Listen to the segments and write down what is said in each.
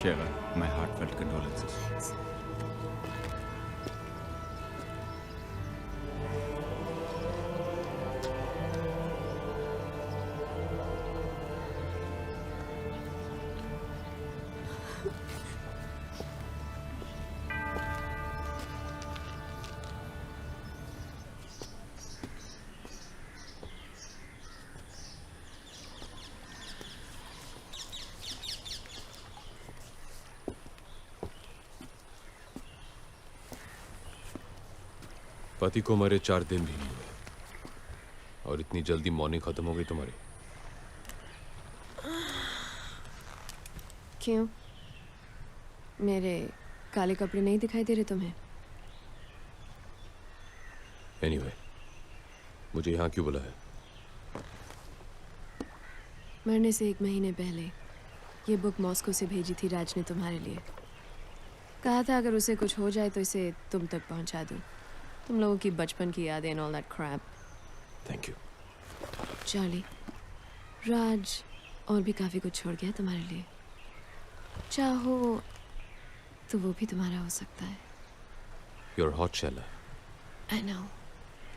Shayla, my heartfelt condolences. पति को मरे 4 दिन भी नहीं हुए और इतनी जल्दी मॉर्निंग खत्म हो गई तुम्हारी। क्यों? मेरे काले कपड़े नहीं दिखाई दे रहे तुम्हें? एनीवे, मुझे यहाँ क्यों बुलाया? मरने से 1 महीने पहले ये बुक मॉस्को से भेजी थी राज ने तुम्हारे लिए। कहा था अगर उसे कुछ हो जाए तो इसे तुम तक पहुंचा दूं। तुम लोगों की बचपन की यादें and all that crap. Thank you. Charlie, Raj और भी काफी कुछ छोड़ गया तुम्हारे लिए। चाहो तो वो भी तुम्हारा हो सकता है। You're hot, Shayla. I know.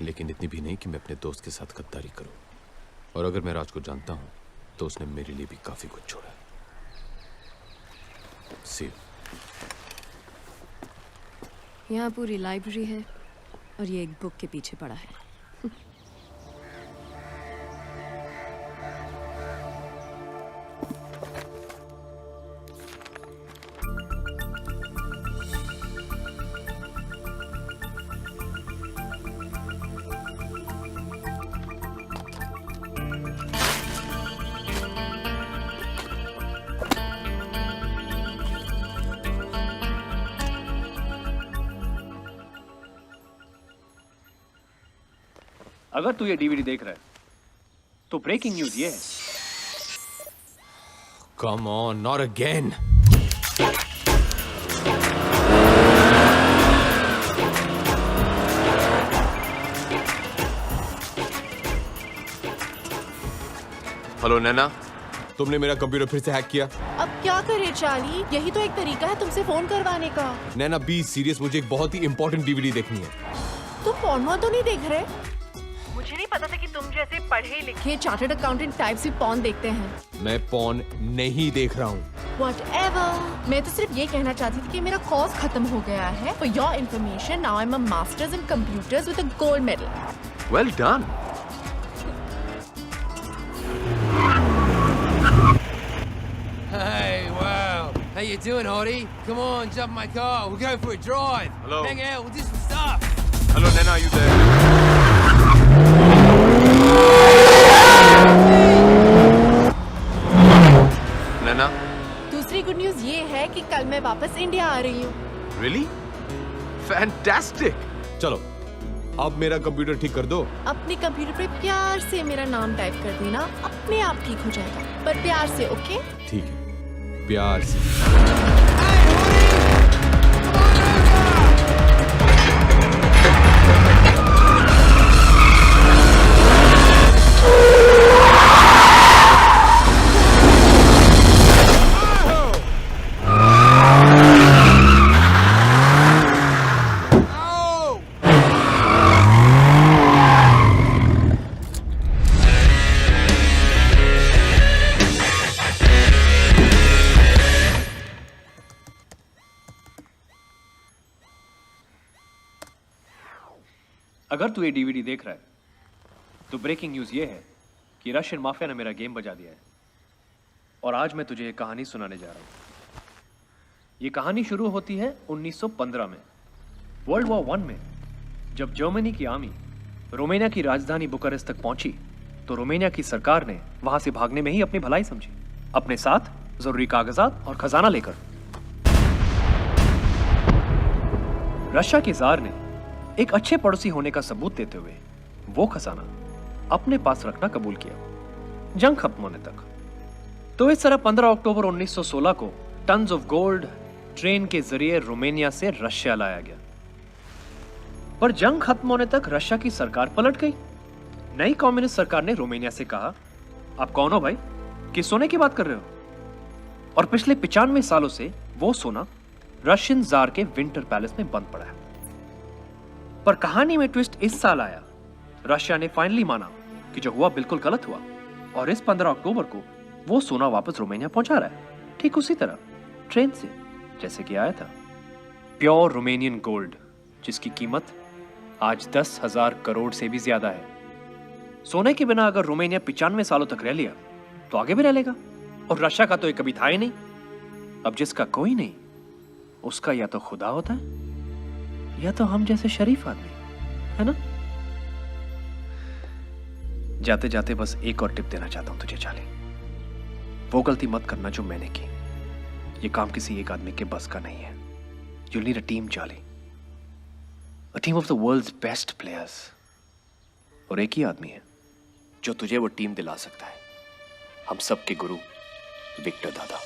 लेकिन इतनी भी नहीं कि मैं अपने दोस्त के साथ गद्दारी करूं। और अगर मैं राज को जानता हूं तो उसने मेरे लिए भी काफी कुछ छोड़ा है। See you. यहाँ पूरी लाइब्रेरी है और ये एक बुक के पीछे पड़ा है। अगर तू ये डीवीडी देख रहा है तो ब्रेकिंग न्यूज ये है। Come on, not again. Hello Naina, तुमने मेरा कंप्यूटर फिर से हैक किया। अब क्या करे चार्ली, यही तो एक तरीका है तुमसे फोन करवाने का। नैना बी सीरियस, मुझे एक बहुत ही इंपॉर्टेंट डीवीडी देखनी है। तुम पॉर्न तो नहीं देख रहे? मुझे नहीं पता था कि तुम जैसे पढ़े लिखे चार्टर्ड अकाउंटेंट टाइप से पॉर्न देखते हैं। मैं पॉर्न नहीं देख रहा हूँ। Whatever. मैं तो सिर्फ ये कहना चाहती थी कि मेरा कोर्स खत्म हो गया है। For your information, now I'm a master's in computers with a gold medal. Well done. Hey, wow. How you doing, Hottie? Come on, jump in my car. We'll go for a drive. Hello. Hang out, we'll do some stuff. Hello, Nana, are you there? नैना, दूसरी good news ये है कि कल मैं वापस India आ रही हूँ। really? Fantastic. चलो, अब मेरा कंप्यूटर ठीक कर दो। अपने कंप्यूटर पे प्यार से मेरा नाम टाइप कर देना, अपने आप ठीक हो जाएगा, पर प्यार से, ओके? ठीक है, प्यार से। अगर तू ये डीवीडी देख रहा है तो ब्रेकिंग न्यूज ये है कि रशियन माफिया ने मेरा गेम बजा दिया है और आज मैं तुझे एक कहानी सुनाने जा रहा हूं। ये कहानी शुरू होती है 1915 में, वर्ल्ड वॉर 1 में। जब जर्मनी की आर्मी रोमानिया की राजधानी बुखारेस्ट तक पहुंची तो रोमानिया की सरकार ने वहां से भागने में ही अपनी भलाई समझी, अपने साथ जरूरी कागजात और खजाना लेकर। रशिया के जार ने एक अच्छे पड़ोसी होने का सबूत देते हुए वो खजाना अपने पास रखना कबूल किया, जंग खत्म होने तक। तो इस तरह 15 अक्टूबर 1916 को टन्स ऑफ गोल्ड ट्रेन के जरिए रोमानिया से रशिया लाया गया। पर जंग खत्म होने तक रशिया की सरकार पलट गई। नई कम्युनिस्ट सरकार ने रोमानिया से कहा, आप कौन हो भाई, किस सोने की बात कर रहे हो? और पिछले 95 सालों से वो सोना रशियन जार के विंटर पैलेस में बंद पड़ा है। पर कहानी में ट्विस्ट इस साल आया। रशिया ने फाइनली माना कि जो हुआ बिल्कुल गलत हुआ और इस 15 अक्टूबर को वो सोना वापस रोमानिया पहुंचा रहा है, ठीक उसी तरह ट्रेन से जैसे कि आया था। प्योर रोमानियन गोल्ड, जिसकी कीमत आज 10,000 करोड़ से भी ज्यादा है। सोने के बिना अगर रोमानिया 95 सालों तक रह लिया तो आगे भी रह लेगा। और रशिया का तो ये कभी था ही नहीं। अब जिसका कोई नहीं, उसका या तो खुदा होता है या तो हम जैसे शरीफ आदमी, है ना? जाते जाते बस एक और टिप देना चाहता हूं तुझे चार्ली। वो गलती मत करना जो मैंने की। ये काम किसी एक आदमी के बस का नहीं है। You'll need a team, Charlie. A team of the world's best players. और एक ही आदमी है जो तुझे वो टीम दिला सकता है। हम सब के गुरु विक्टर दादा।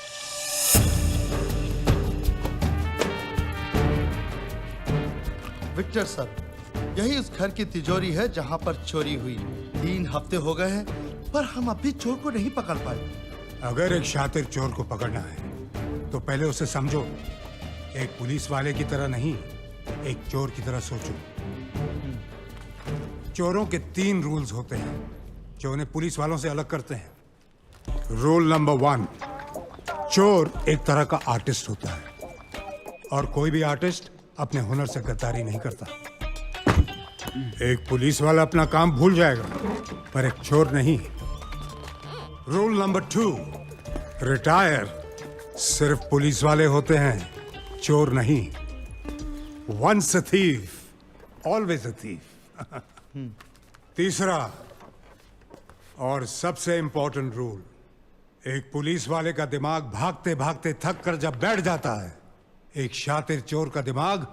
विक्टर सर, यही उस घर की तिजोरी है जहां पर चोरी हुई। 3 हफ्ते हो गए हैं पर हम अब भी चोर को नहीं पकड़ पाए। अगर एक शातिर चोर को पकड़ना है तो पहले उसे समझो। एक पुलिस वाले की तरह नहीं, एक चोर की तरह सोचो। चोरों के 3 रूल्स होते हैं जो उन्हें पुलिस वालों से अलग करते हैं। रूल नंबर 1, चोर एक तरह का आर्टिस्ट होता है और कोई भी आर्टिस्ट अपने हुनर से गद्दारी नहीं करता। एक पुलिस वाला अपना काम भूल जाएगा पर एक चोर नहीं। रूल नंबर 2, रिटायर सिर्फ पुलिस वाले होते हैं, चोर नहीं। Once a thief, always a thief. तीसरा और सबसे इंपॉर्टेंट रूल, एक पुलिस वाले का दिमाग भागते भागते थक कर जब बैठ जाता है, एक शातिर चोर का दिमाग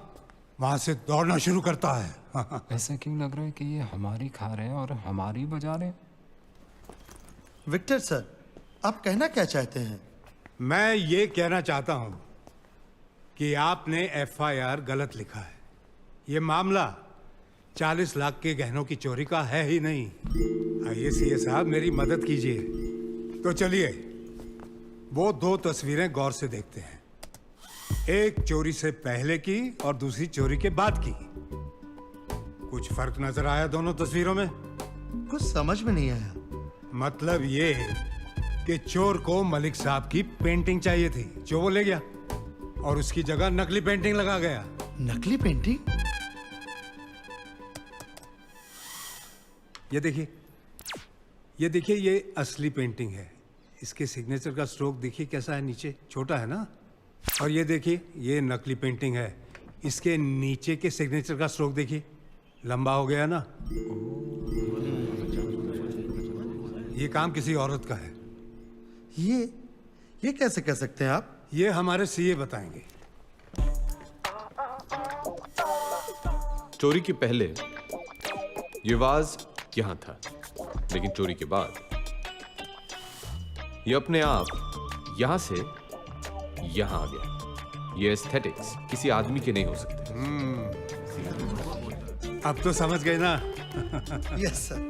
वहां से दौड़ना शुरू करता है। ऐसा क्यों लग रहा है कि ये हमारी खा रहे हैं और हमारी बजा रहे हैं? विक्टर सर, आप कहना क्या चाहते हैं? मैं ये कहना चाहता हूं कि आपने FIR गलत लिखा है। ये मामला 40 लाख के गहनों की चोरी का है ही नहीं। आइए सीए साहब, मेरी मदद कीजिए। तो चलिए वो 2 तस्वीरें गौर से देखते हैं। एक चोरी से पहले की और दूसरी चोरी के बाद की। कुछ फर्क नजर आया दोनों तस्वीरों में? कुछ समझ में नहीं आया। मतलब ये कि चोर को मलिक साहब की पेंटिंग चाहिए थी जो वो ले गया और उसकी जगह नकली पेंटिंग लगा गया। नकली पेंटिंग? ये देखिए ये असली पेंटिंग है। इसके सिग्नेचर का स्ट्रोक देखिए कैसा है, नीचे छोटा है ना। और ये देखिए ये नकली पेंटिंग है, इसके नीचे के सिग्नेचर का स्ट्रोक देखिए, लंबा हो गया ना। ये काम किसी औरत का है। ये कैसे कह सकते हैं आप? ये हमारे सीए बताएंगे। चोरी के पहले ये वाज यहां था, लेकिन चोरी के बाद ये अपने आप यहां से यहां आ गया। ये एस्थेटिक्स किसी आदमी के नहीं हो सकते। अब तो समझ गए ना? Yes sir.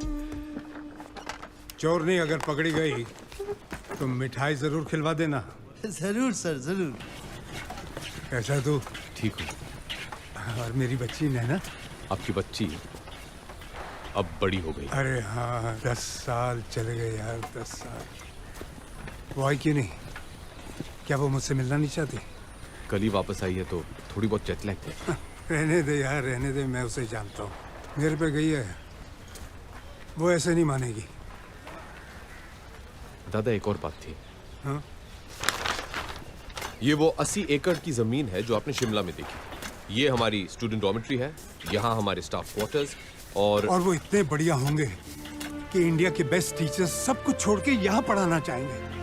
चोरनी अगर पकड़ी गई तो मिठाई जरूर खिलवा देना। जरूर सर, जरूर। कैसा तू? ठीक हूँ। और मेरी बच्ची नैना? आपकी बच्ची अब बड़ी हो गई। अरे हाँ, 10 साल चले गए यार, 10 साल। वो आई क्यों नहीं? क्या वो मुझसे मिलना नहीं चाहती? कल ही वापस आई है तो थोड़ी बहुत जेट लैग है। रहने दे यार, रहने दे। मैं उसे जानता हूँ, मेरे पे गई है। वो ऐसे नहीं मानेगी। दादा एक और बात थी। हाँ? ये वो 80 एकड़ की जमीन है जो आपने शिमला में देखी। ये हमारी स्टूडेंट डॉर्मेट्री है, यहाँ हमारे स्टाफ क्वार्टर्स और वो इतने बढ़िया होंगे कि इंडिया के बेस्ट टीचर्स सब कुछ छोड़ के यहाँ पढ़ाना चाहेंगे।